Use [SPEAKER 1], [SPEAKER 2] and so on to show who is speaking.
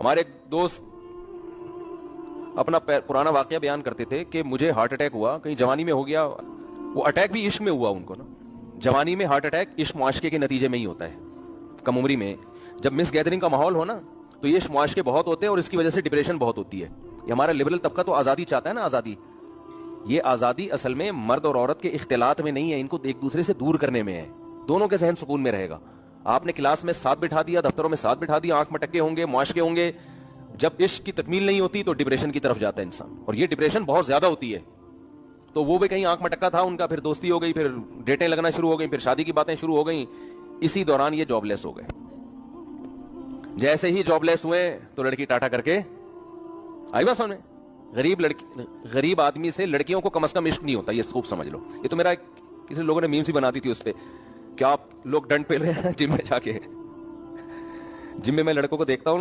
[SPEAKER 1] ہمارے ایک دوست اپنا پرانا واقعہ بیان کرتے تھے کہ مجھے ہارٹ اٹیک ہوا، کہیں جوانی میں ہو گیا. وہ اٹیک بھی عشق میں ہوا ان کو نا. جوانی میں ہارٹ اٹیک عشق معاشقے کے نتیجے میں ہی ہوتا ہے. کم عمری میں جب مس گیدرنگ کا ماحول ہو نا تو یہ معاشقے بہت ہوتے ہیں اور اس کی وجہ سے ڈپریشن بہت ہوتی ہے. یہ ہمارا لبرل طبقہ تو آزادی چاہتا ہے نا، آزادی. یہ آزادی اصل میں مرد اور عورت کے اختلاط میں نہیں ہے، ان کو ایک دوسرے سے دور کرنے میں ہے. دونوں کے ذہن سکون میں رہے گا. آپ نے کلاس میں ساتھ بٹھا دیا، دفتروں میں ساتھ بٹھا دیا، آنکھ مٹکے ہوں گے، معاشقے ہوں گے. جب عشق کی تکمیل نہیں ہوتی تو ڈپریشن کی طرف جاتا ہے انسان، اور یہ ڈپریشن بہت زیادہ ہوتی ہے. تو وہ بھی کہیں آنکھ مٹکا تھا ان کا، پھر دوستی ہو گئی، پھر ڈیٹیں لگنا شروع ہو گئی، پھر شادی کی باتیں شروع ہو گئیں. اسی دوران یہ جاب لیس ہو گئے. جیسے ہی جاب لیس ہوئے تو لڑکی ٹاٹا کر کے آئی بات سامنے. غریب آدمی سے لڑکیوں کو کم از کم عشق نہیں ہوتا، یہ خوب سمجھ لو. یہ تو میرا کسی لوگوں نے میم سی بنا دی تھی اس پہ کہ آپ لوگ ڈنڈ پہ رہے ہیں جم میں جا کے. جم میں لڑکوں کو دیکھتا ہوں